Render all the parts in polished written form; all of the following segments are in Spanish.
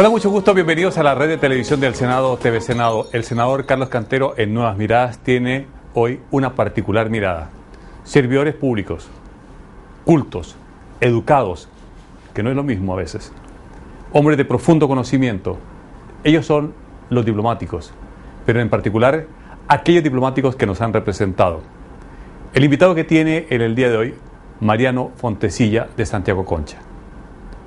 Hola, mucho gusto, bienvenidos a la red de televisión del Senado, TV Senado. El senador Carlos Cantero en Nuevas Miradas tiene hoy una particular mirada. Servidores públicos, cultos, educados, que no es lo mismo a veces. Hombres de profundo conocimiento. Ellos son los diplomáticos, pero en particular aquellos diplomáticos que nos han representado. El invitado que tiene en el día de hoy, Mariano Fontecilla de Santiago Concha.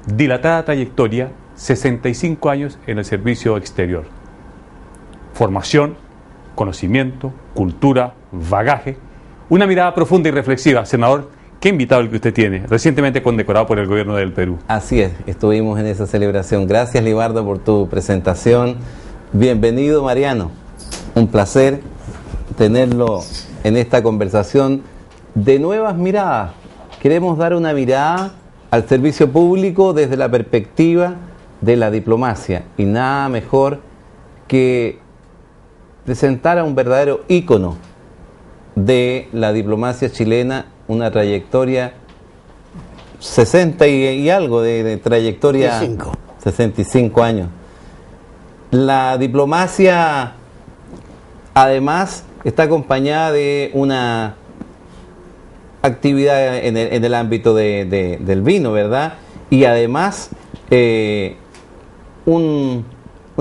Dilatada trayectoria, 65 años en el servicio exterior. Formación, conocimiento, cultura, bagaje, una mirada profunda y reflexiva. Senador, qué invitado el que usted tiene, recientemente condecorado por el gobierno del Perú. Así es, estuvimos en esa celebración. Gracias, Libardo, por tu presentación. Bienvenido, Mariano. Un placer tenerlo en esta conversación de Nuevas Miradas. Queremos dar una mirada al servicio público desde la perspectiva de la diplomacia, y nada mejor que presentar a un verdadero ícono de la diplomacia chilena, una trayectoria 60 y algo de trayectoria, 65 años. La diplomacia además está acompañada de una actividad en el ámbito del vino, ¿verdad? Y además un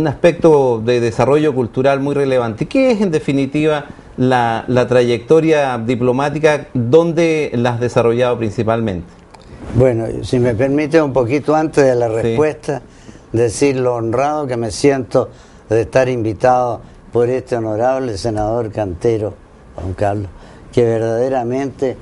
aspecto de desarrollo cultural muy relevante. ¿Qué es en definitiva la trayectoria diplomática? ¿Dónde la has desarrollado principalmente? Bueno, si me permite un poquito antes de la respuesta, decir lo honrado que me siento de estar invitado por este honorable senador Cantero, Juan Carlos, que verdaderamente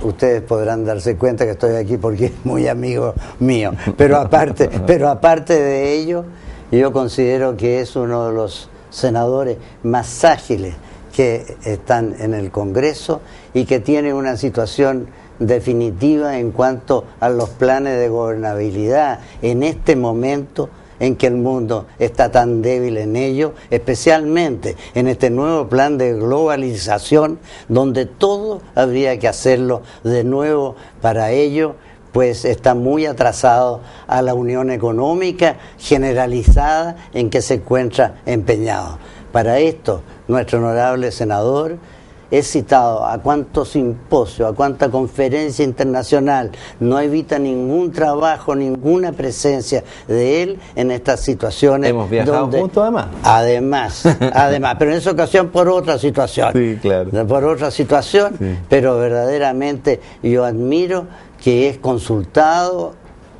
ustedes podrán darse cuenta que estoy aquí porque es muy amigo mío, pero aparte de ello, yo considero que es uno de los senadores más ágiles que están en el Congreso y que tiene una situación definitiva en cuanto a los planes de gobernabilidad en este momento en que el mundo está tan débil en ello, especialmente en este nuevo plan de globalización, donde todo habría que hacerlo de nuevo para ello, pues está muy atrasado a la unión económica generalizada en que se encuentra empeñado. Para esto, nuestro honorable senador es citado a cuántos simposios, a cuánta conferencia internacional, no evita ningún trabajo, ninguna presencia de él en estas situaciones. Hemos viajado juntos Además, pero en esa ocasión por otra situación. Sí, claro. Por otra situación, sí. Pero verdaderamente yo admiro que es consultado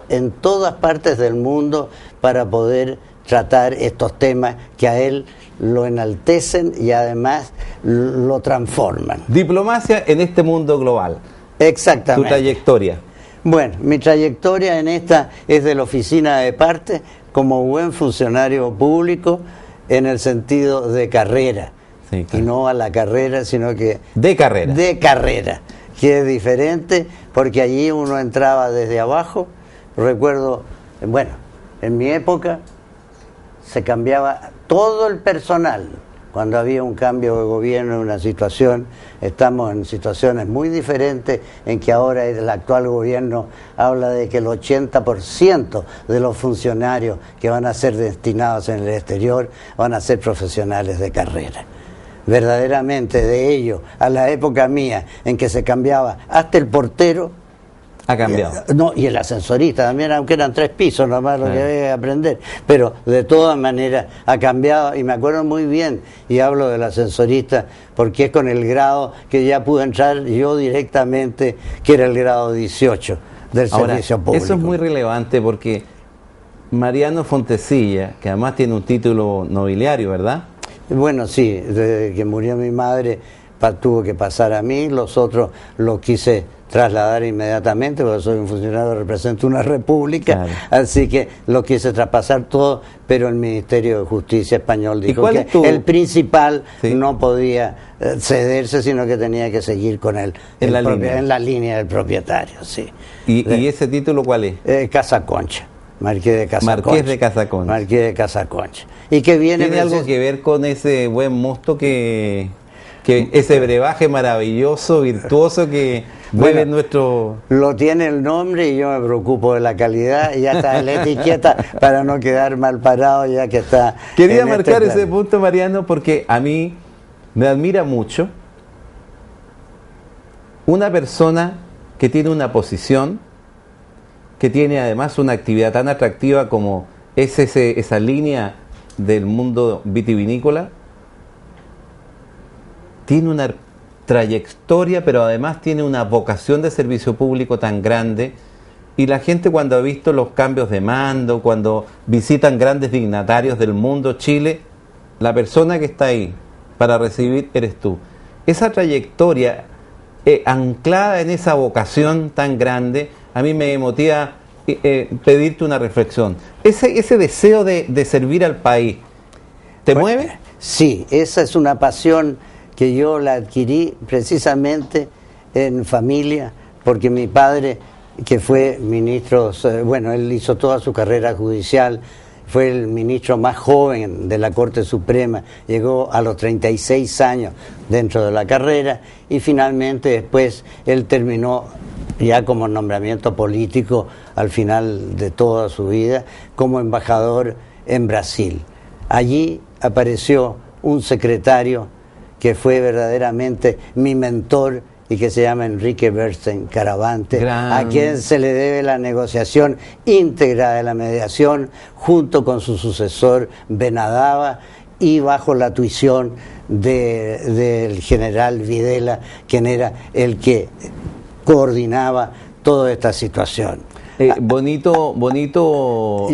en todas partes del mundo para poder tratar estos temas que a él lo enaltecen y además lo transforman. Diplomacia en este mundo global. Exactamente. Tu trayectoria. Bueno, mi trayectoria en esta es de la oficina de parte como buen funcionario público en el sentido de carrera. Sí, claro. Y no a la carrera, sino que... De carrera. De carrera, que es diferente porque allí uno entraba desde abajo. Recuerdo, bueno, en mi época se cambiaba todo el personal. Cuando había un cambio de gobierno en una situación, estamos en situaciones muy diferentes en que ahora el actual gobierno habla de que el 80% de los funcionarios que van a ser destinados en el exterior van a ser profesionales de carrera. Verdaderamente de ello, a la época mía en que se cambiaba hasta el portero, ha cambiado. No, y el ascensorista también, aunque eran 3 pisos nomás lo que había que aprender, pero de todas maneras ha cambiado, y me acuerdo muy bien, y hablo del ascensorista porque es con el grado que ya pude entrar yo directamente, que era el grado 18 del servicio público. Eso es muy relevante porque Mariano Fontecilla, que además tiene un título nobiliario, ¿verdad? Bueno, sí, desde que murió mi madre tuvo que pasar a mí, los otros los quise trasladar inmediatamente, porque soy un funcionario que representa una república, claro. Así que lo quise traspasar todo, pero el Ministerio de Justicia español dijo que el principal no podía cederse, sino que tenía que seguir con él en la línea del propietario. Sí. ¿Y ese título cuál es? Casa Concha. Marqués de Casa Concha. Marqués de Casa Concha. Marqués de Casa Concha. Y que viene... ¿Tiene algo que ver con ese buen mosto que que ese brebaje maravilloso, virtuoso que bebe nuestro... Lo tiene el nombre y yo me preocupo de la calidad y ya está en la etiqueta para no quedar mal parado ya que está... Quería marcar ese punto, Mariano, porque a mí me admira mucho una persona que tiene una posición, que tiene además una actividad tan atractiva como es esa línea del mundo vitivinícola, tiene una trayectoria, pero además tiene una vocación de servicio público tan grande, y la gente cuando ha visto los cambios de mando, cuando visitan grandes dignatarios del mundo, Chile, la persona que está ahí para recibir eres tú. Esa trayectoria anclada en esa vocación tan grande, a mí me motiva pedirte una reflexión. Ese deseo de servir al país, ¿te mueve? Sí, esa es una pasión que yo la adquirí precisamente en familia, porque mi padre, que fue ministro, bueno, él hizo toda su carrera judicial, fue el ministro más joven de la Corte Suprema, llegó a los 36 años dentro de la carrera y finalmente después él terminó ya como nombramiento político al final de toda su vida como embajador en Brasil. Allí apareció un secretario que fue verdaderamente mi mentor y que se llama Enrique Bernstein Caravante, a quien se le debe la negociación íntegra de la mediación junto con su sucesor Benadaba y bajo la tuición del general Videla, quien era el que coordinaba toda esta situación. Bonito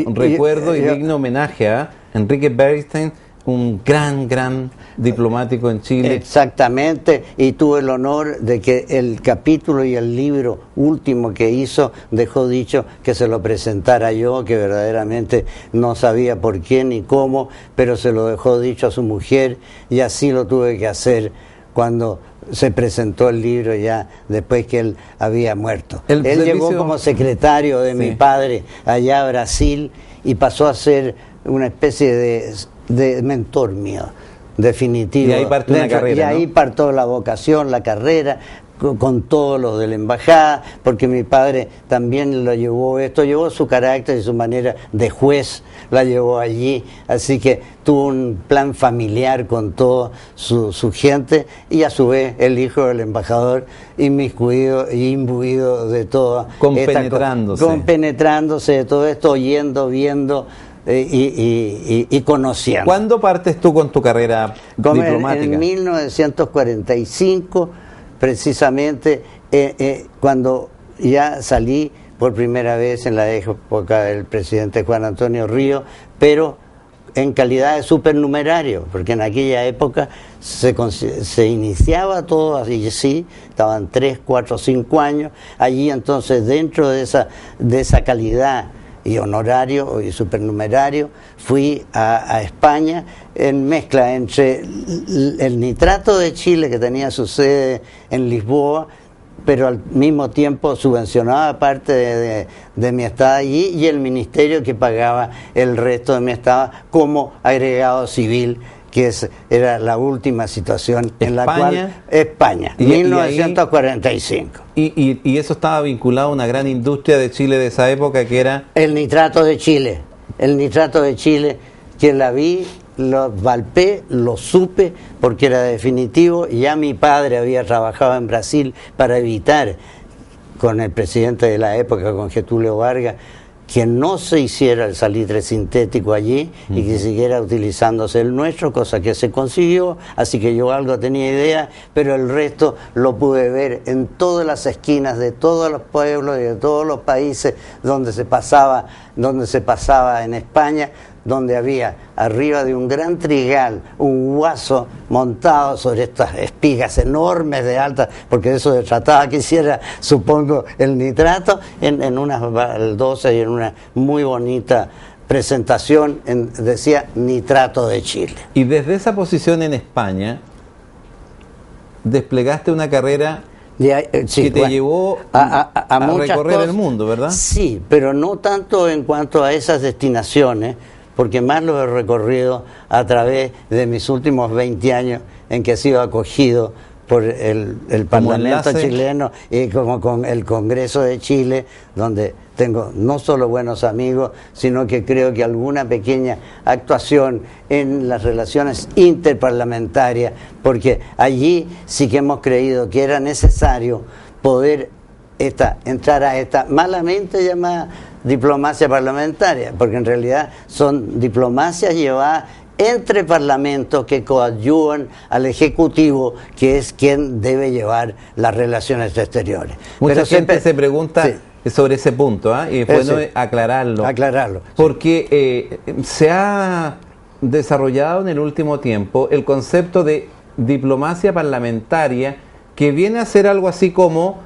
recuerdo y digno homenaje a Enrique Bernstein, un gran diplomático en Chile. Exactamente, y tuve el honor de que el capítulo y el libro último que hizo dejó dicho que se lo presentara yo, que verdaderamente no sabía por qué ni cómo, pero se lo dejó dicho a su mujer y así lo tuve que hacer cuando se presentó el libro ya después que él había muerto. Él llegó como secretario de mi padre allá a Brasil y pasó a ser una especie de mentor mío, definitivo. Y ahí parte una carrera, y ahí partió la vocación, la carrera, con todos los de la embajada, porque mi padre también lo llevó llevó su carácter y su manera de juez, la llevó allí, así que tuvo un plan familiar con toda su gente y a su vez el hijo del embajador inmiscuido y imbuido de todo, compenetrándose de todo esto, oyendo, viendo y conociendo. ¿Cuándo partes tú con tu carrera diplomática? En 1945, precisamente, cuando ya salí por primera vez en la época del presidente Juan Antonio Ríos, pero en calidad de supernumerario, porque en aquella época se iniciaba todo así, sí, estaban 3, 4, 5 años, allí entonces dentro de esa calidad y honorario y supernumerario, fui a España en mezcla entre el Nitrato de Chile, que tenía su sede en Lisboa, pero al mismo tiempo subvencionaba parte de mi estada allí, y el ministerio que pagaba el resto de mi estada como agregado civil, que era la última situación en la cual España, 1945. Y eso estaba vinculado a una gran industria de Chile de esa época, que era el Nitrato de Chile. El Nitrato de Chile, que la vi, lo palpé, lo supe, porque era definitivo. Ya mi padre había trabajado en Brasil para evitar, con el presidente de la época, con Getúlio Vargas, que no se hiciera el salitre sintético allí y que siguiera utilizándose el nuestro, cosa que se consiguió, así que yo algo tenía idea, pero el resto lo pude ver en todas las esquinas de todos los pueblos y de todos los países donde se pasaba en España, donde había arriba de un gran trigal un guaso montado sobre estas espigas enormes de alta, porque eso se trataba que hiciera, supongo, el nitrato, en unas baldosas y en una muy bonita presentación, decía Nitrato de Chile. Y desde esa posición en España desplegaste una carrera que te llevó a recorrer el mundo, ¿verdad? Sí, pero no tanto en cuanto a esas destinaciones, porque más lo he recorrido a través de mis últimos 20 años en que ha sido acogido por el Parlamento chileno y como con el Congreso de Chile, donde tengo no solo buenos amigos, sino que creo que alguna pequeña actuación en las relaciones interparlamentarias, porque allí sí que hemos creído que era necesario poder entrar a esta malamente llamada diplomacia parlamentaria, porque en realidad son diplomacias llevadas entre parlamentos que coadyuvan al Ejecutivo, que es quien debe llevar las relaciones exteriores. Mucha gente se pregunta sobre ese punto, y es bueno aclararlo. Porque se ha desarrollado en el último tiempo el concepto de diplomacia parlamentaria, que viene a ser algo así como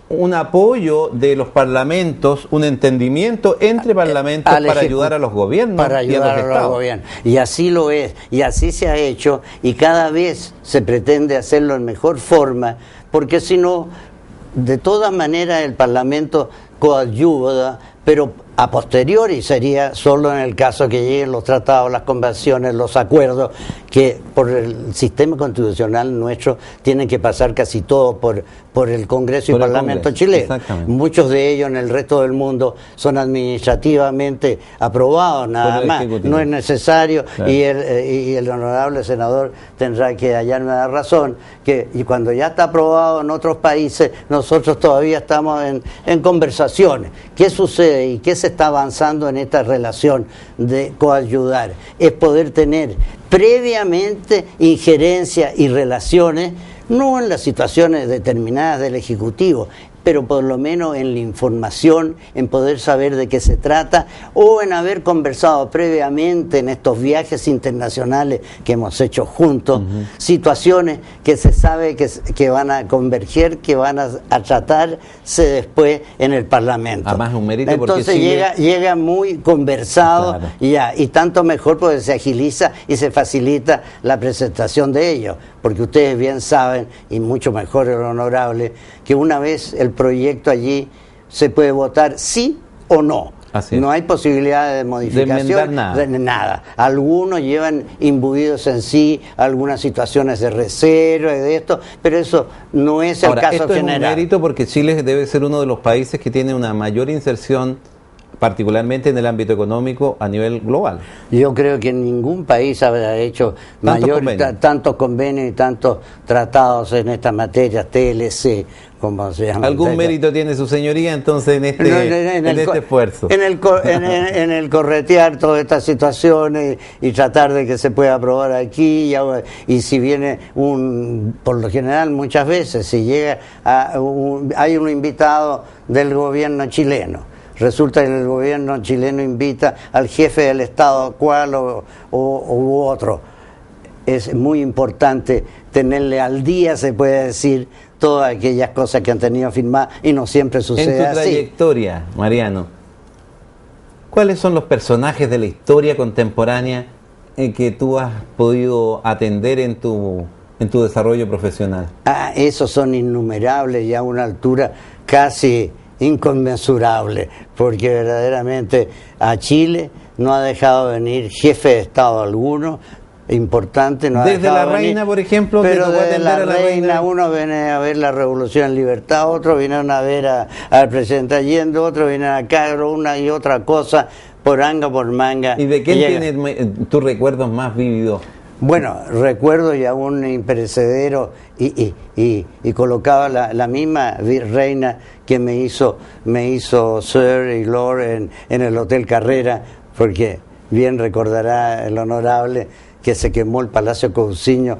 un apoyo de los parlamentos, un entendimiento entre parlamentos para ayudar a los gobiernos. Para ayudar a los gobiernos. Y así lo es, y así se ha hecho, y cada vez se pretende hacerlo en mejor forma, porque si no, de todas maneras el Parlamento coadyuva, pero a posteriori sería solo en el caso que lleguen los tratados, las convenciones, los acuerdos, que por el sistema constitucional nuestro tienen que pasar casi todo por el Congreso y Parlamento chileno. Muchos de ellos en el resto del mundo son administrativamente aprobados, nada más. No es necesario, y el honorable senador tendrá que hallarme la razón, que y cuando ya está aprobado en otros países, nosotros todavía estamos en conversaciones. ¿Qué sucede y qué se está avanzando en esta relación de coayudar? Es poder tener previamente injerencia y relaciones, no en las situaciones determinadas del Ejecutivo, pero por lo menos en la información, en poder saber de qué se trata, o en haber conversado previamente en estos viajes internacionales que hemos hecho juntos, situaciones que se sabe que van a converger, que van a tratarse después en el Parlamento. Además, un mérito. Entonces porque llega muy conversado, y tanto mejor porque se agiliza y se facilita la presentación de ellos, porque ustedes bien saben, y mucho mejor el honorable, que una vez el proyecto allí se puede votar sí o no. No hay posibilidad de modificación de nada. Algunos llevan imbuidos en sí algunas situaciones de reserva y de esto, pero eso no es el caso esto general. Es un mérito porque Chile debe ser uno de los países que tiene una mayor inserción, particularmente en el ámbito económico a nivel global. Yo creo que ningún país habrá hecho tantos convenios y tantos tratados en estas materias, TLC, como se llama. ¿Algún mérito tiene su señoría entonces en este esfuerzo? En el corretear todas estas situaciones y tratar de que se pueda aprobar aquí, y si viene por lo general muchas veces, si llega hay un invitado del gobierno chileno. Resulta que el gobierno chileno invita al jefe del Estado, cual u otro. Es muy importante tenerle al día, se puede decir, todas aquellas cosas que han tenido firmadas, y no siempre sucede así. En tu trayectoria, Mariano, ¿cuáles son los personajes de la historia contemporánea en que tú has podido atender en tu desarrollo profesional? Esos son innumerables y a una altura casi inconmensurable, porque verdaderamente a Chile no ha dejado venir jefe de Estado alguno importante, no ha desde dejado la reina, por ejemplo, pero desde la reina uno viene a ver la Revolución en Libertad, otro vienen a ver al presidente Allende, otro vienen acá, una y otra cosa, por anga, por manga. ¿Y de quién tienes tus recuerdos más vívidos? Bueno, recuerdo ya un imperecedero y colocaba la misma reina que me hizo Sir y Lord en el Hotel Carrera, porque bien recordará el honorable que se quemó el Palacio Cousiño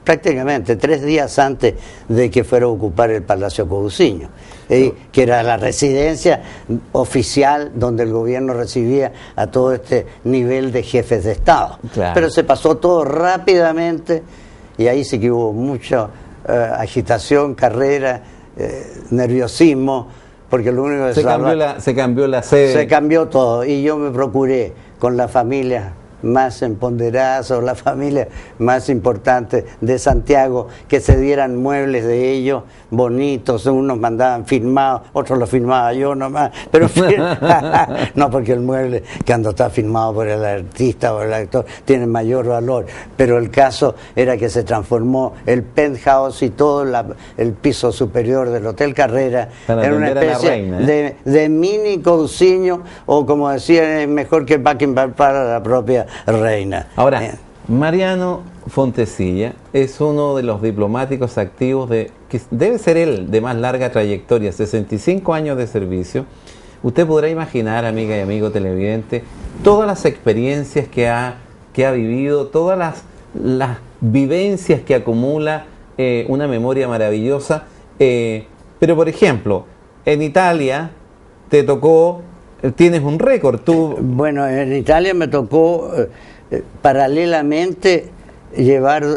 prácticamente 3 días antes de que fuera a ocupar el Palacio Cousiño, que era la residencia oficial donde el gobierno recibía a todo este nivel de jefes de Estado. Claro. Pero se pasó todo rápidamente, y ahí sí que hubo mucha agitación, carrera, nerviosismo, porque lo único que se cambió la sede. Se cambió todo, y yo me procuré con la familia más empoderadas o las familias más importantes de Santiago, que se dieran muebles de ellos bonitos, unos mandaban firmados, otros los firmaba yo nomás, pero no, porque el mueble cuando está firmado por el artista o el actor tiene mayor valor, pero el caso era que se transformó el penthouse y todo el piso superior del Hotel Carrera en una especie de mini cousiño, o como decían, es mejor que el Buckingham para la propia reina. Ahora, Mariano Fontecilla es uno de los diplomáticos activos que debe ser él de más larga trayectoria, 65 años de servicio. Usted podrá imaginar, amiga y amigo televidente, todas las experiencias que ha vivido, todas las vivencias que acumula, una memoria maravillosa. Pero, por ejemplo, en Italia te tocó, tienes un récord, tú... Bueno, en Italia me tocó paralelamente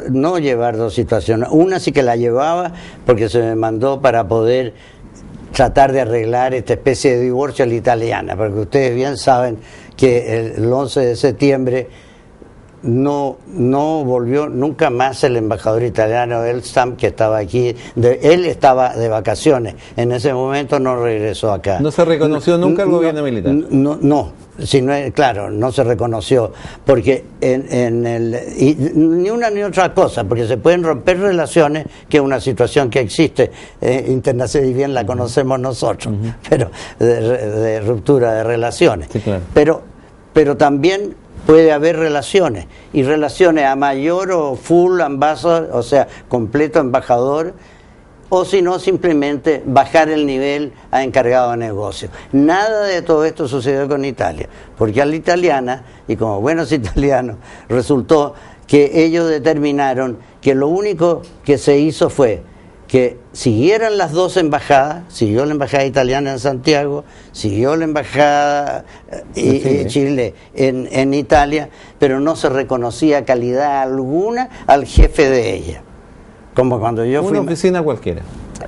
no llevar dos situaciones. Una sí que la llevaba porque se me mandó para poder tratar de arreglar esta especie de divorcio a la italiana, porque ustedes bien saben que el 11 de septiembre no volvió nunca más el embajador italiano Elstam, que estaba aquí. Él estaba de vacaciones, en ese momento no regresó acá. ¿No se reconoció nunca el gobierno militar? Claro, no se reconoció, porque ni una ni otra cosa, porque se pueden romper relaciones, que es una situación que existe internacional, y bien la conocemos nosotros, pero de ruptura de relaciones. Sí, claro. Pero también puede haber relaciones, y relaciones a mayor o full ambassador, o sea, completo embajador, o si no, simplemente bajar el nivel a encargado de negocio. Nada de todo esto sucedió con Italia, porque a la italiana, y como buenos italianos, resultó que ellos determinaron que lo único que se hizo fue que siguieran las dos embajadas, siguió la embajada italiana en Santiago, siguió la embajada de Chile en Italia, pero no se reconocía calidad alguna al jefe de ella. Como cuando yo fui... Una oficina cualquiera.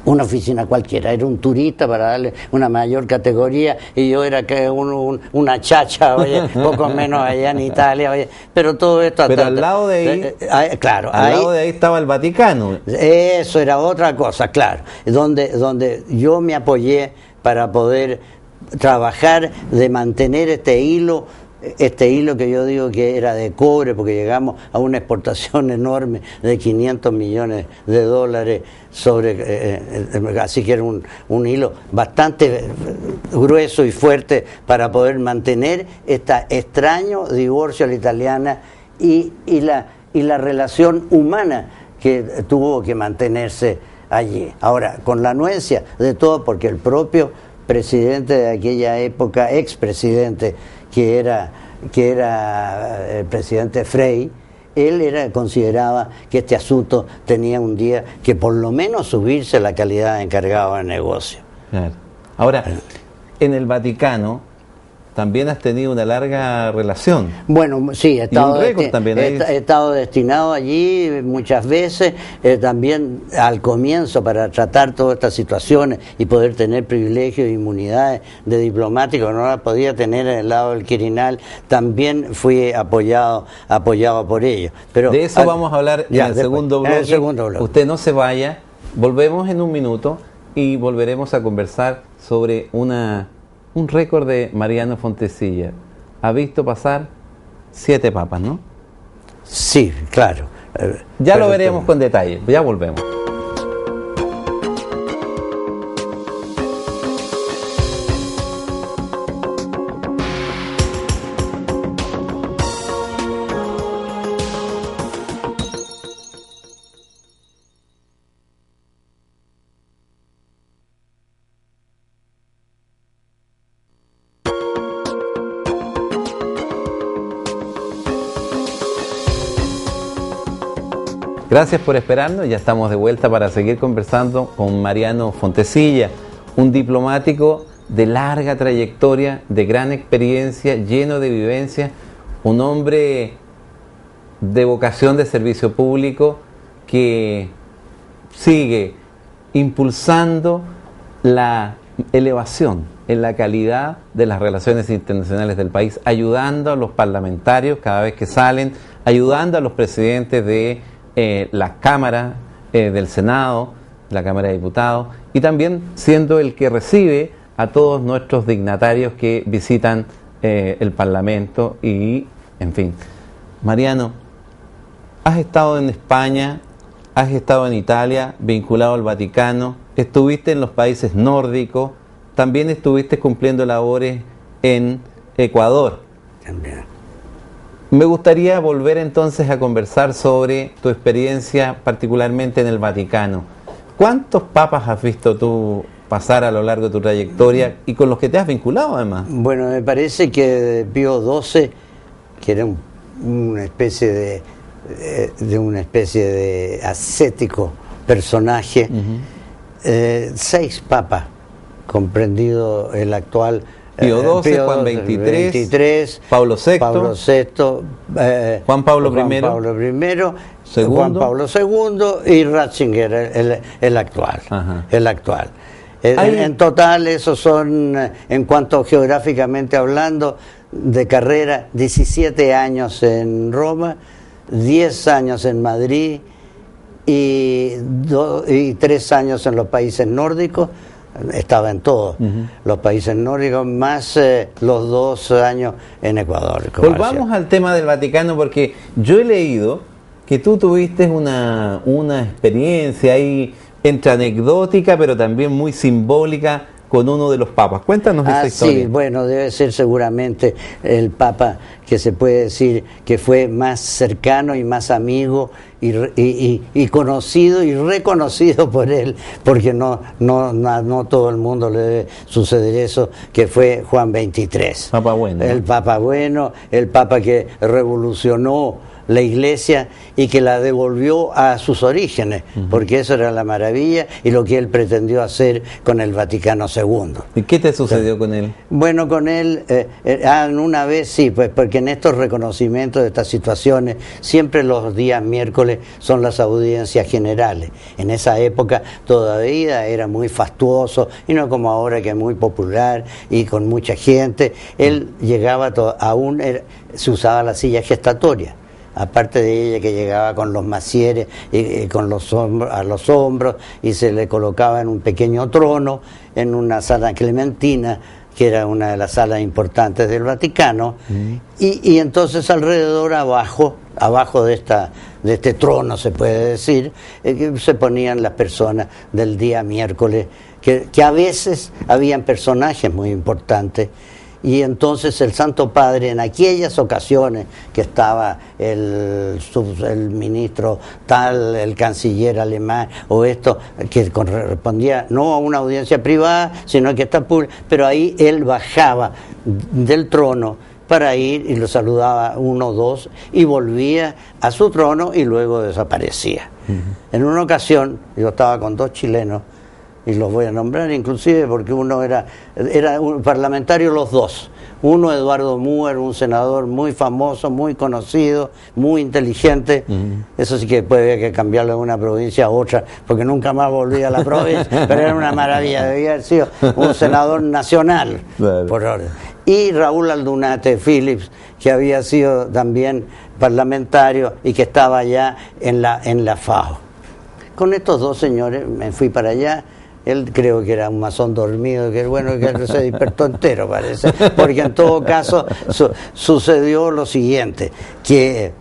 Una oficina cualquiera, era un turista para darle una mayor categoría, y yo era que una chacha, oye, poco menos allá en Italia, oye, pero todo esto... Pero al lado de ahí, claro, al lado de ahí estaba el Vaticano. Eso era otra cosa, claro, donde yo me apoyé para poder trabajar de mantener este hilo que yo digo que era de cobre, porque llegamos a una exportación enorme de 500 millones de dólares así que era un hilo bastante grueso y fuerte para poder mantener este extraño divorcio a la italiana y la relación humana que tuvo que mantenerse allí. Ahora, con la anuencia de todo, porque el propio presidente de aquella época, expresidente, que era el presidente Frei, él consideraba que este asunto tenía un día que por lo menos subirse la calidad de encargado de negocio. Claro. Ahora, en el Vaticano también has tenido una larga relación. Bueno, sí, he estado destinado allí muchas veces, también al comienzo, para tratar todas estas situaciones y poder tener privilegios e inmunidades de diplomático, no las podía tener en el lado del Quirinal. También fui apoyado por ellos. Pero de eso vamos a hablar en el segundo bloque. Usted no se vaya, volvemos en un minuto y volveremos a conversar sobre un récord de Mariano Fontecilla. Ha visto pasar 7 papas, ¿no? Sí, claro. Ya lo veremos con detalle, ya volvemos. Gracias por esperarnos, ya estamos de vuelta para seguir conversando con Mariano Fontecilla, un diplomático de larga trayectoria, de gran experiencia, lleno de vivencia, un hombre de vocación de servicio público que sigue impulsando la elevación en la calidad de las relaciones internacionales del país, ayudando a los parlamentarios cada vez que salen, ayudando a los presidentes de la Cámara del Senado, la Cámara de Diputados, y también siendo el que recibe a todos nuestros dignatarios que visitan el Parlamento y, en fin. Mariano, has estado en España, has estado en Italia, vinculado al Vaticano, estuviste en los países nórdicos, también estuviste cumpliendo labores en Ecuador. También. Me gustaría volver entonces a conversar sobre tu experiencia, particularmente en el Vaticano. ¿Cuántos papas has visto tú pasar a lo largo de tu trayectoria y con los que te has vinculado además? Bueno, me parece que Pío XII, que era una especie de ascético personaje, 6 papas, comprendido el actual Pío XII, Juan XXIII, Pablo VI, Juan Pablo I, Juan Pablo II y Ratzinger, el actual. En total, esos son, en cuanto geográficamente hablando, de carrera, 17 años en Roma, 10 años en Madrid y 3 años en los países nórdicos. Estaba en todos los países nórdicos, más los 2 años en Ecuador. Volvamos al tema del Vaticano, porque yo he leído que tú tuviste una experiencia ahí entre anecdótica, pero también muy simbólica con uno de los papas. Cuéntanos esa historia. Sí, bueno, debe ser seguramente el papa que se puede decir que fue más cercano y más amigo y conocido y reconocido por él, porque no todo el mundo le debe suceder eso, que fue Juan XXIII. Papa bueno. El papa bueno, el papa que revolucionó la Iglesia y que la devolvió a sus orígenes, porque eso era la maravilla y lo que él pretendió hacer con el Vaticano II. ¿Y qué te sucedió con él? Bueno, con él, una vez sí, pues porque en estos reconocimientos de estas situaciones, siempre los días miércoles son las audiencias generales. En esa época todavía era muy fastuoso, y no como ahora que es muy popular y con mucha gente. Él llegaba, se usaba la silla gestatoria. Aparte de ella, que llegaba con los macieres y con los hombros, a los hombros, y se le colocaba en un pequeño trono en una sala clementina, que era una de las salas importantes del Vaticano, y entonces alrededor, abajo de este trono, se puede decir, se ponían las personas del día miércoles, que a veces habían personajes muy importantes. Y entonces el Santo Padre, en aquellas ocasiones que estaba el ministro tal, el canciller alemán, o esto, que correspondía no a una audiencia privada, sino que está pública, pero ahí él bajaba del trono para ir y lo saludaba 1 o 2 y volvía a su trono y luego desaparecía. En una ocasión, yo estaba con 2 chilenos, y los voy a nombrar inclusive porque uno era un parlamentario, los 2. Uno, Eduardo Müller, un senador muy famoso, muy conocido, muy inteligente. Eso sí que puede haber que cambiarlo de una provincia a otra, porque nunca más volví a la provincia, pero era una maravilla, debía haber sido un senador nacional, claro, por orden. Y Raúl Aldunate Phillips, que había sido también parlamentario y que estaba allá en la FAO. Con estos 2 señores me fui para allá. Él creo que era un masón dormido, que bueno, que se despertó entero, parece, porque en todo caso sucedió lo siguiente, que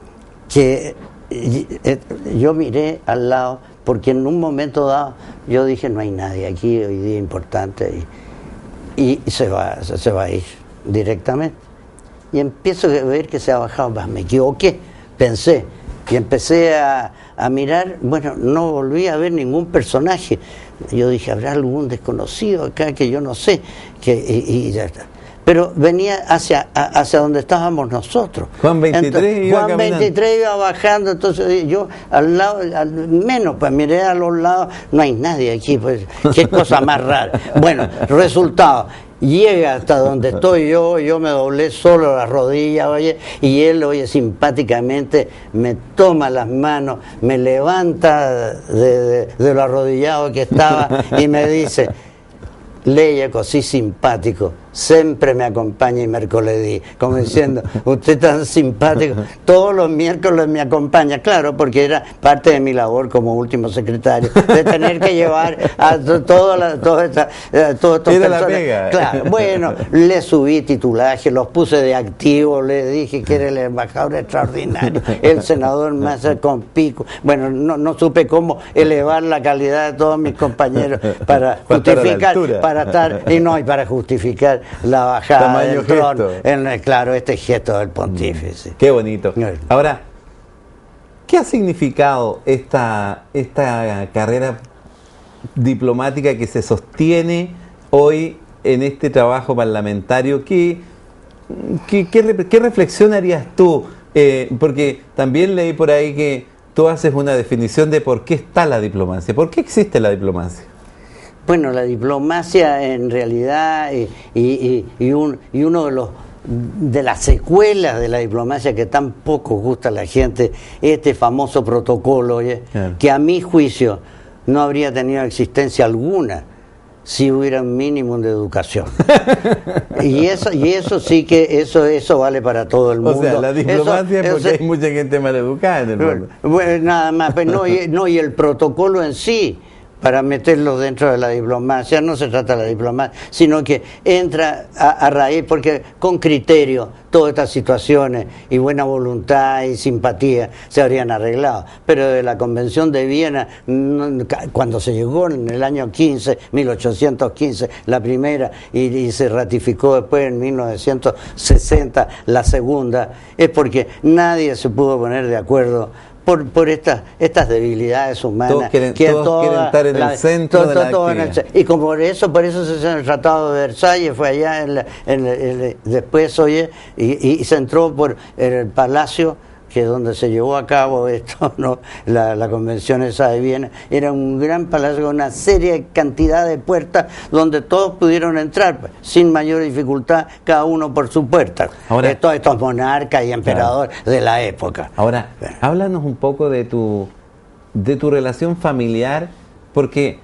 yo miré al lado, porque en un momento dado yo dije, no hay nadie aquí hoy día importante, y se va a ir directamente. Y empiezo a ver que se ha bajado, me equivoqué, pensé, y empecé a mirar, bueno, no volví a ver ningún personaje. Yo dije, ¿habrá algún desconocido acá que yo no sé? Y ya está. Pero venía hacia donde estábamos nosotros. Juan XXIII iba caminando. Juan XXIII iba bajando, entonces yo al lado, menos, pues miré a los lados, no hay nadie aquí, pues qué cosa más rara. Bueno, resultado, llega hasta donde estoy yo me doblé solo las rodillas, oye, y él, oye, simpáticamente me toma las manos, me levanta de lo arrodillado que estaba y me dice, lei è così simpático, siempre me acompaña y mercoledì, como diciendo, usted tan simpático, todos los miércoles me acompaña, claro, porque era parte de mi labor como último secretario, de tener que llevar a todos estos personas. Claro, bueno, le subí titulaje, los puse de activo, le dije que era el embajador extraordinario, el senador más con pico, bueno, no supe cómo elevar la calidad de todos mis compañeros para justificar, para estar, y para justificar la bajada del trono, claro, este gesto del pontífice. Qué bonito. Ahora, ¿qué ha significado esta carrera diplomática que se sostiene hoy en este trabajo parlamentario? ¿Qué reflexión harías tú? Porque también leí por ahí que tú haces una definición de por qué está la diplomacia. ¿Por qué existe la diplomacia? Bueno, la diplomacia en realidad y uno de las secuelas de la diplomacia que tan poco gusta a la gente, este famoso protocolo, claro, que a mi juicio no habría tenido existencia alguna si hubiera un mínimo de educación. y eso sí que eso vale para todo el mundo. O sea, la diplomacia porque hay mucha gente mal educada en el mundo. Bueno, nada más, pero y el protocolo en sí, para meterlo dentro de la diplomacia, no se trata de la diplomacia, sino que entra a raíz, porque con criterio todas estas situaciones y buena voluntad y simpatía se habrían arreglado. Pero de la Convención de Viena, cuando se llegó en el año 1815, la primera, y se ratificó después en 1960 la segunda, es porque nadie se pudo poner de acuerdo por estas debilidades humanas. Todos quieren estar en el centro de la actividad. Y como por eso se hizo el Tratado de Versalles, fue allá después, y se entró por el Palacio, que es donde se llevó a cabo esto, ¿no? La convención esa de Viena. Era un gran palacio con una seria cantidad de puertas donde todos pudieron entrar, pues, sin mayor dificultad, cada uno por su puerta. Ahora, todos estos monarcas y emperadores, claro, de la época. Ahora, háblanos un poco de tu relación familiar, porque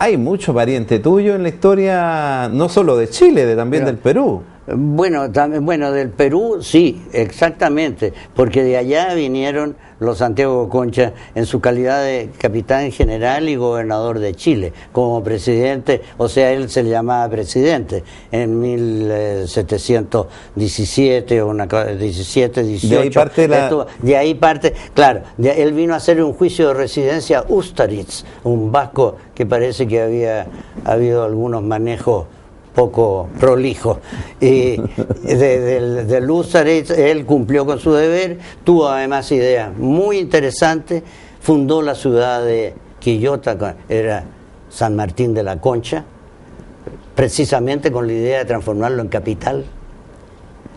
hay mucho pariente tuyo en la historia, no solo de Chile, también del Perú. Bueno, del Perú sí, exactamente, porque de allá vinieron los Santiago Concha en su calidad de capitán general y gobernador de Chile, como presidente, o sea, él se le llamaba presidente en 1717 o 17, 18. De ahí parte, claro, él vino a hacer un juicio de residencia a Ustaritz, un vasco que parece que había habido algunos manejos poco prolijo. Del Ustaritz él cumplió con su deber, tuvo además ideas muy interesantes, fundó la ciudad de Quillota, era San Martín de la Concha, precisamente con la idea de transformarlo en capital.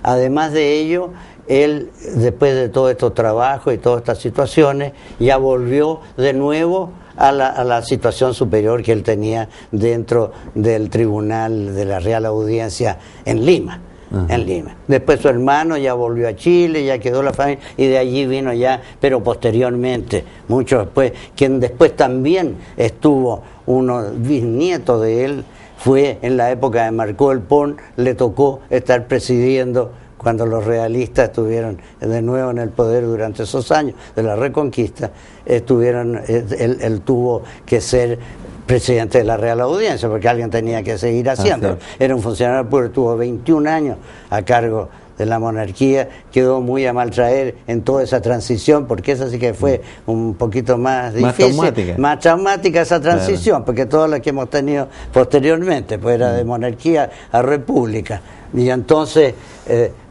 Además de ello, él, después de todos estos trabajos y todas estas situaciones, ya volvió de nuevo a la situación superior que él tenía dentro del tribunal de la Real Audiencia en Lima. En Lima. Después su hermano ya volvió a Chile, ya quedó la familia, y de allí vino ya, pero posteriormente, mucho después, quien después también estuvo, uno bisnieto de él, fue en la época de Marcó el Pon, le tocó estar presidiendo cuando los realistas estuvieron de nuevo en el poder durante esos años de la Reconquista, él tuvo que ser presidente de la Real Audiencia, porque alguien tenía que seguir haciendo. Era un funcionario público, tuvo 21 años a cargo de la monarquía, quedó muy a mal traer en toda esa transición, porque esa sí que fue un poquito más difícil, más traumática esa transición, claro, porque todas las que hemos tenido posteriormente, pues era de monarquía a república. Y entonces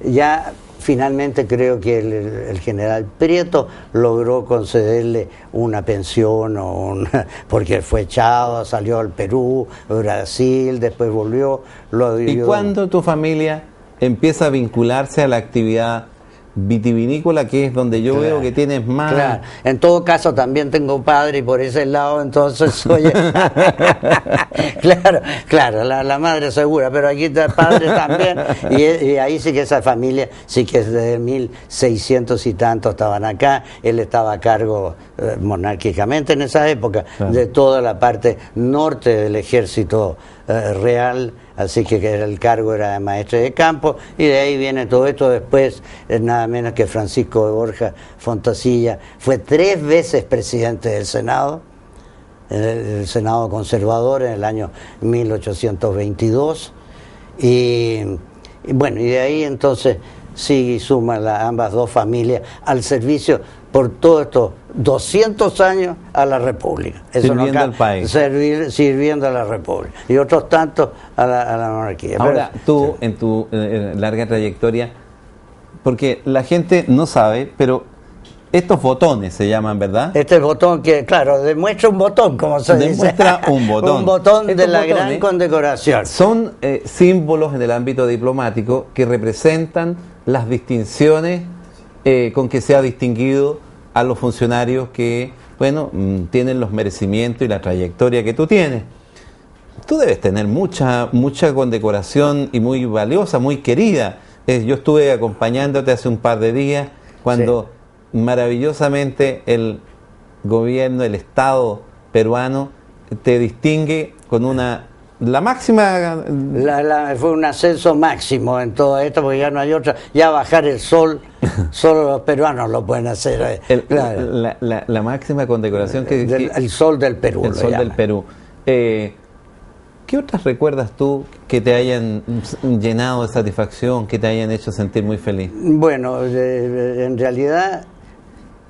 ya finalmente creo que el general Prieto logró concederle una pensión porque fue echado, salió al Perú, Brasil, después volvió. ¿Y cuándo tu familia empieza a vincularse a la actividad vitivinícola, que es donde yo veo que tienes más? Claro. En todo caso también tengo padre y por ese lado entonces oye claro, la madre segura, pero aquí está el padre también, y ahí sí que esa familia sí que desde 1600 y tanto estaban acá. Él estaba a cargo monárquicamente en esa época, claro, de toda la parte norte del ejército real, así que el cargo era de maestre de campo, y de ahí viene todo esto. Después, nada menos que Francisco de Borja Fontacilla fue 3 veces presidente del Senado, el Senado conservador en el año 1822, y bueno, y de ahí entonces sigue y suma ambas dos familias al servicio por todos estos 200 años a la República. Eso sirviendo al país. Sirviendo a la República. Y otros tantos a la monarquía. Ahora, pero, tú, sí, en tu larga trayectoria, porque la gente no sabe, pero estos botones se llaman, ¿verdad? este botón que, claro, demuestra un botón, como se Demuestra dice. un botón. Un botón de Estos la botones gran condecoración. Son símbolos en el ámbito diplomático que representan las distinciones con que se ha distinguido a los funcionarios que, bueno, tienen los merecimientos y la trayectoria que tú tienes. Tú debes tener mucha condecoración y muy valiosa, muy querida. Yo estuve acompañándote hace un par de días cuando maravillosamente el gobierno, el Estado peruano te distingue con la máxima... Fue un ascenso máximo en todo esto, porque ya no hay otra. Ya bajar el sol, solo los peruanos lo pueden hacer. Claro. La máxima condecoración el sol del Perú. El sol del Perú. ¿Qué otras recuerdas tú que te hayan llenado de satisfacción, que te hayan hecho sentir muy feliz? Bueno, en realidad,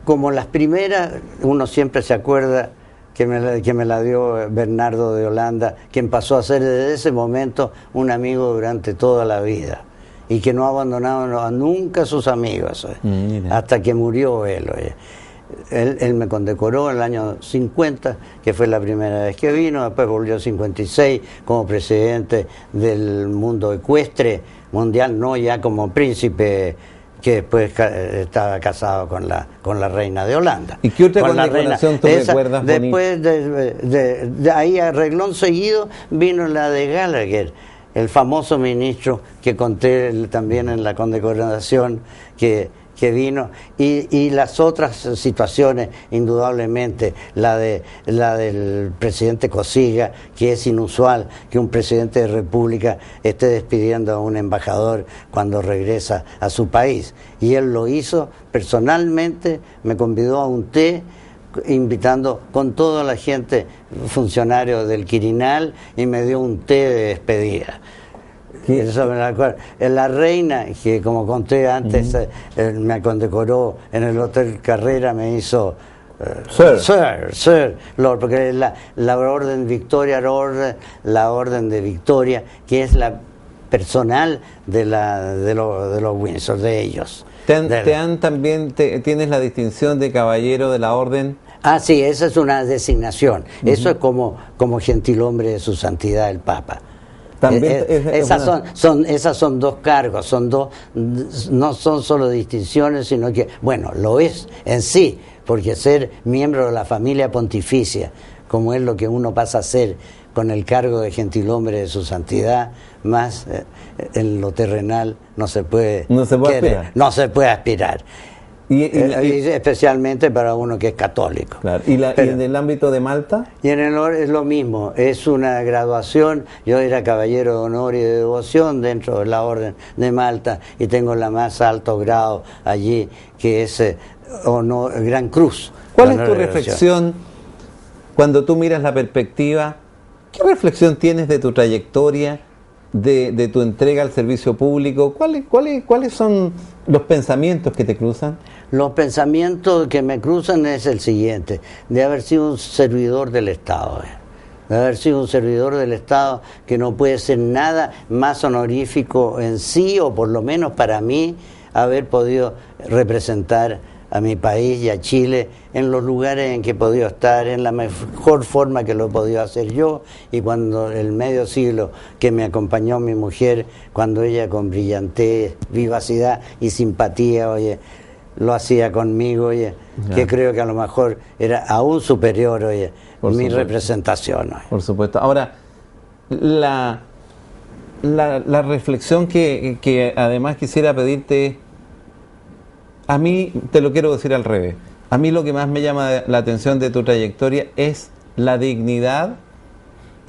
como las primeras, uno siempre se acuerda que me la dio Bernardo de Holanda, quien pasó a ser desde ese momento un amigo durante toda la vida y que no ha abandonado nunca a sus amigos, hasta que murió él. Él me condecoró en el año 50, que fue la primera vez que vino, después volvió en 56 como presidente del mundo ecuestre mundial, no ya como príncipe, que después estaba casado con la reina de Holanda. ¿Y qué otra condecoración tú recuerdas? Después de ahí, a reglón seguido, vino la de Gallagher, el famoso ministro que conté también en la condecoración que vino, y las otras situaciones, indudablemente la del presidente Cosiga, que es inusual que un presidente de república esté despidiendo a un embajador cuando regresa a su país, y él lo hizo personalmente, me convidó a un té invitando con toda la gente, funcionario del Quirinal, y me dio un té de despedida. Eso me lo acuerdo. La reina, que como conté antes, me condecoró en el Hotel Carrera, me hizo Sir, Lord, porque la orden Victoria, la orden de Victoria, que es la personal de los Windsor, de ellos. ¿Tienes la distinción de caballero de la orden? Ah, sí, esa es una designación. Eso es como gentilhombre de su santidad el Papa. También esas son dos cargos, no son solo distinciones, sino que, bueno, lo es en sí, porque ser miembro de la familia pontificia, como es lo que uno pasa a ser con el cargo de gentilhombre de su santidad, más en lo terrenal no se puede aspirar. Y especialmente para uno que es católico. Claro. ¿Y en el ámbito de Malta? Y es lo mismo, es una graduación. Yo era caballero de honor y de devoción dentro de la Orden de Malta, y tengo la más alto grado allí, que es Gran Cruz. ¿Cuál es tu reflexión cuando tú miras la perspectiva? ¿Qué reflexión tienes de tu trayectoria, de tu entrega al servicio público? ¿Cuáles son los pensamientos que te cruzan? Los pensamientos que me cruzan es el siguiente: de haber sido un servidor del Estado, de haber sido un servidor del Estado, que no puede ser nada más honorífico en sí, o por lo menos para mí, haber podido representar a mi país y a Chile en los lugares en que he podido estar, en la mejor forma que lo he podido hacer yo, y cuando el medio siglo que me acompañó mi mujer, cuando ella con brillantez, vivacidad y simpatía, lo hacía conmigo, que creo que a lo mejor era aún superior, mi representación. Por supuesto. Ahora, la reflexión que además quisiera pedirte, a mí te lo quiero decir al revés. A mí lo que más me llama la atención de tu trayectoria es la dignidad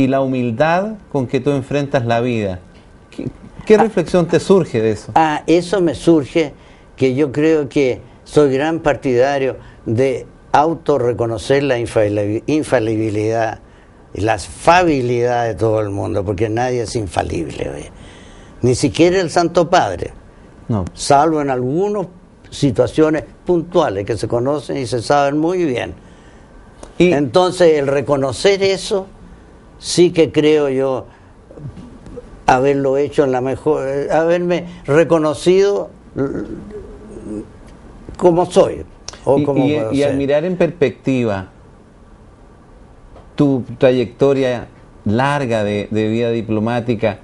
y la humildad con que tú enfrentas la vida. ¿Qué reflexión te surge de eso? Eso me surge que yo creo que soy gran partidario de autorreconocer la infalibilidad y la fabilidad de todo el mundo, porque nadie es infalible, ¿ve? Ni siquiera el Santo Padre, No. salvo en algunas situaciones puntuales que se conocen y se saben muy bien. Y Entonces, el reconocer eso, sí que creo yo haberlo hecho en la mejor, haberme reconocido como soy. O como puedo y ser. al mirar en perspectiva tu trayectoria larga de vida diplomática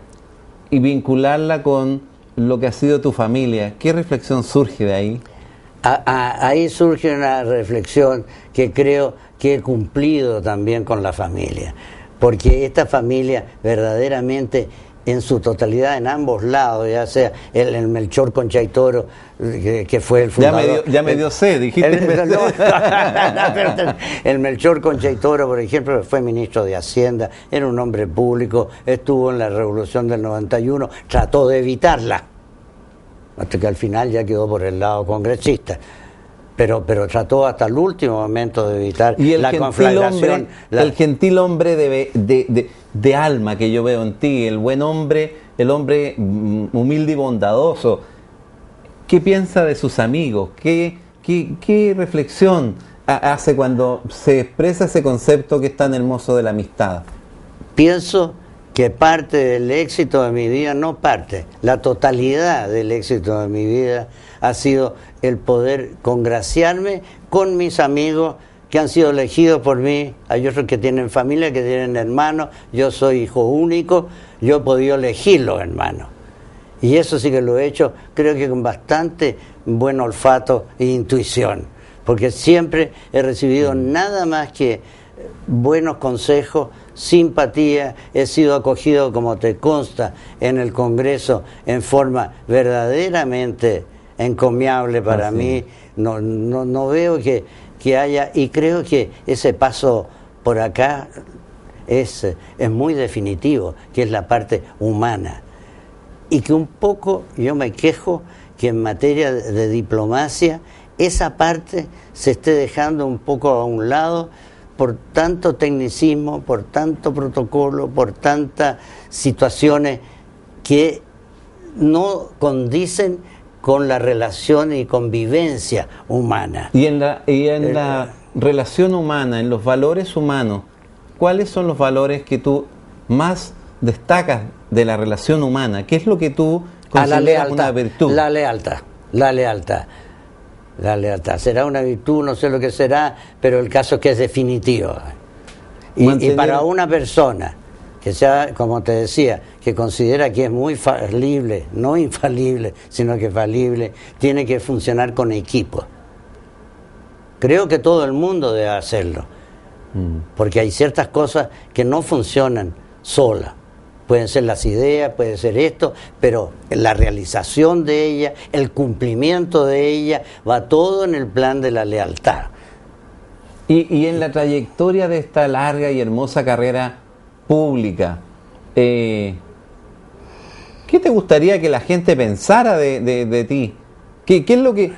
y vincularla con lo que ha sido tu familia, ¿qué reflexión surge de ahí? Ahí surge una reflexión que creo que he cumplido también con la familia, porque esta familia verdaderamente en su totalidad, en ambos lados, ya sea el Melchor Concha y Toro, que fue el fundador. Ya me dio sed, dijiste. El Melchor Concha y Toro, por ejemplo, fue ministro de Hacienda, era un hombre público, estuvo en la Revolución del 91, trató de evitarla, hasta que al final ya quedó por el lado congresista. Pero trató hasta el último momento de evitar la conflagración. El gentil hombre de alma que yo veo en ti, el buen hombre, el hombre humilde y bondadoso. ¿Qué piensa de sus amigos? ¿Qué reflexión hace cuando se expresa ese concepto que es tan hermoso de la amistad? Pienso que parte del éxito de mi vida, no parte, la totalidad del éxito de mi vida ha sido el poder congraciarme con mis amigos que han sido elegidos por mí. Hay otros que tienen familia, que tienen hermanos, yo soy hijo único, yo he podido elegir los hermanos. Y eso sí que lo he hecho, creo que con bastante buen olfato e intuición, porque siempre he recibido nada más que buenos consejos, simpatía, he sido acogido, como te consta, en el Congreso en forma verdaderamente encomiable para mí. No veo que haya, y creo que ese paso por acá es muy definitivo, que es la parte humana. Y que un poco yo me quejo que en materia de diplomacia esa parte se esté dejando un poco a un lado por tanto tecnicismo, por tanto protocolo, por tantas situaciones que no condicen con la relación y convivencia humana. Y en la relación humana, en los valores humanos, ¿cuáles son los valores que tú más destacas de la relación humana? ¿Qué es lo que tú consideras una virtud? La lealtad. La lealtad. Será una virtud, no sé lo que será, pero el caso es que es definitivo. Y para una persona que sea, como te decía, que considera que es muy falible, no infalible, sino que falible, tiene que funcionar con equipo. Creo que todo el mundo debe hacerlo, porque hay ciertas cosas que no funcionan solas. Pueden ser las ideas, puede ser esto, pero la realización de ella, el cumplimiento de ella, va todo en el plan de la lealtad. Y en la trayectoria de esta larga y hermosa carrera pública, ¿qué te gustaría que la gente pensara de ti? ¿Qué es lo que...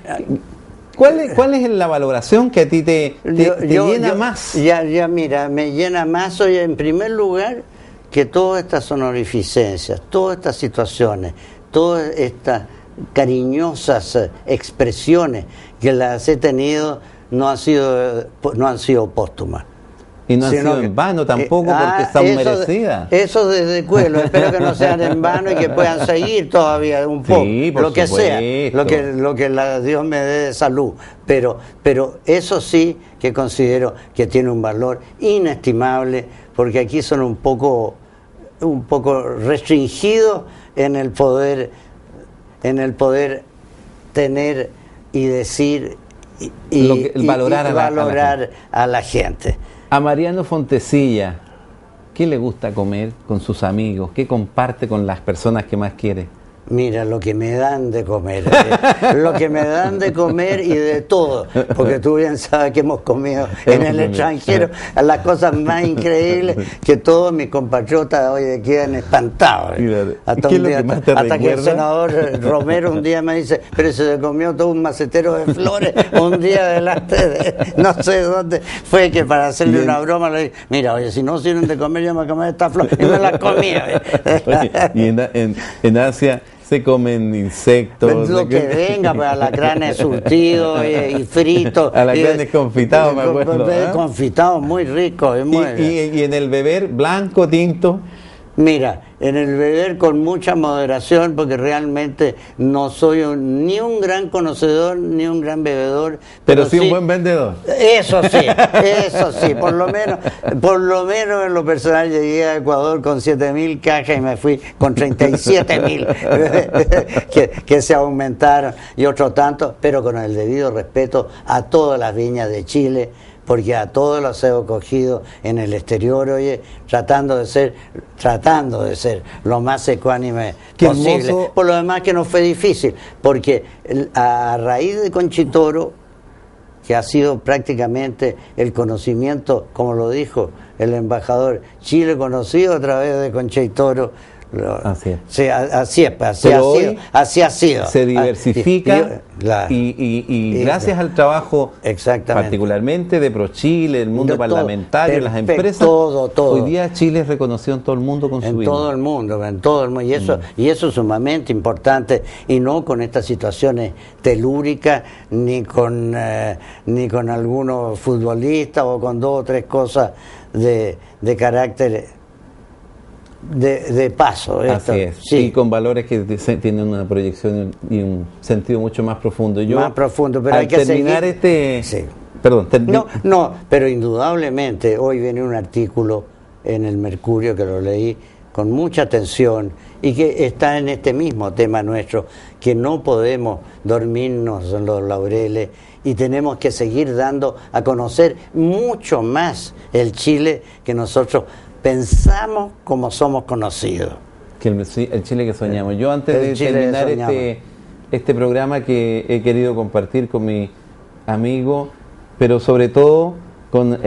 ¿Cuál es la valoración que a ti te llena más? Ya mira, me llena más hoy en primer lugar que todas estas honorificencias, todas estas situaciones, todas estas cariñosas expresiones que las he tenido no han sido póstumas. Y no han sido en vano tampoco, porque están merecidas. Eso desde cuelo, espero que no sean en vano y que puedan seguir todavía un poco, sí, lo que sea, lo que Dios me dé de salud. Pero eso sí que considero que tiene un valor inestimable, porque aquí son un poco restringidos en el poder tener y decir y valorar a la gente. A Mariano Fontecilla, ¿qué le gusta comer con sus amigos? ¿Qué comparte con las personas que más quiere? Mira, lo que me dan de comer, lo que me dan de comer y de todo, porque tú bien sabes que hemos comido en el extranjero las cosas más increíbles que todos mis compatriotas hoy quedan espantados. Hasta que el senador Romero un día me dice, pero se comió todo un macetero de flores un día delante de no sé dónde fue, que para hacerle una broma le dije, mira, oye, si no sirven de comer, yo me voy a comer esta flor, y me la comí. Y en Asia se comen insectos. Lo que venga, pues alacranes surtidos y fritos. Alacranes confitados, me acuerdo. Confitados, muy ricos. Y en el beber, blanco, tinto. Mira, en el beber con mucha moderación, porque realmente no soy ni un gran conocedor ni un gran bebedor. Pero sí un buen vendedor. Eso sí, por lo menos en lo personal llegué a Ecuador con 7.000 cajas y me fui con 37.000 que se aumentaron y otro tanto, pero con el debido respeto a todas las viñas de Chile, porque a todos los he cogido en el exterior, oye, tratando de ser lo más ecuánime posible. Hermoso. Por lo demás que no fue difícil, porque a raíz de Conchitoro, que ha sido prácticamente el conocimiento, como lo dijo el embajador, Chile conocido a través de Conchitoro. Así es. Sí, así ha sido. Se diversifica y gracias al trabajo particularmente de ProChile, el mundo parlamentario, las empresas, todo. Hoy día Chile es reconocido en todo el mundo con su vino. En todo el mundo, y eso es sumamente importante, y no con estas situaciones telúricas, ni con algunos futbolistas o con dos o tres cosas de carácter de paso. Así es, sí. Y con valores que tienen una proyección y un sentido mucho más profundo. Más profundo, pero hay que terminar seguir. Perdón. No, pero indudablemente hoy viene un artículo en el Mercurio que lo leí con mucha atención y que está en este mismo tema nuestro, que no podemos dormirnos en los laureles y tenemos que seguir dando a conocer mucho más el Chile que nosotros pensamos como somos conocidos. Que el Chile que soñamos. Yo antes de terminar este programa que he querido compartir con mi amigo, pero sobre todo con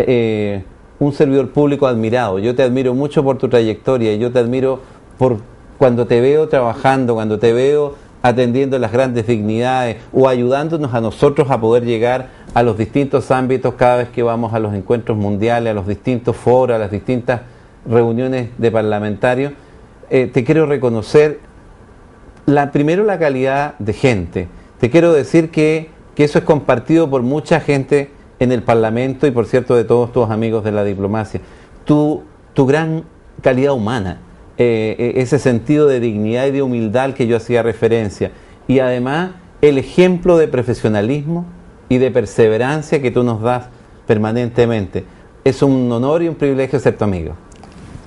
un servidor público admirado. Yo te admiro mucho por tu trayectoria, yo te admiro por cuando te veo trabajando, cuando te veo atendiendo las grandes dignidades o ayudándonos a nosotros a poder llegar a los distintos ámbitos cada vez que vamos a los encuentros mundiales, a los distintos foros, a las distintas reuniones de parlamentarios. Te quiero reconocer primero la calidad de gente. Te quiero decir que eso es compartido por mucha gente en el Parlamento y por cierto de todos tus amigos de la diplomacia. Tu gran calidad humana, ese sentido de dignidad y de humildad al que yo hacía referencia, y además el ejemplo de profesionalismo y de perseverancia que tú nos das permanentemente. Es un honor y un privilegio ser tu amigo.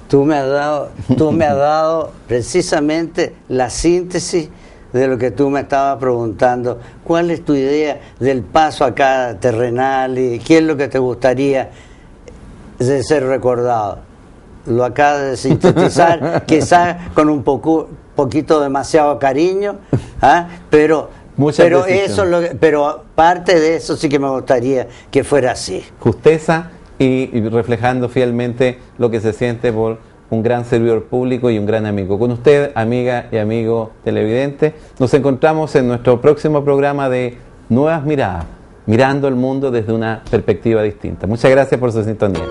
Tú me has dado precisamente la síntesis de lo que tú me estabas preguntando. ¿Cuál es tu idea del paso acá terrenal y qué es lo que te gustaría de ser recordado? Lo acabas de sintetizar, quizás con un poquito demasiado cariño, pero parte de eso sí que me gustaría que fuera así. Justeza y reflejando fielmente lo que se siente por un gran servidor público y un gran amigo. Con usted, amiga y amigo televidente, nos encontramos en nuestro próximo programa de Nuevas Miradas, mirando el mundo desde una perspectiva distinta. Muchas gracias por su sintonía.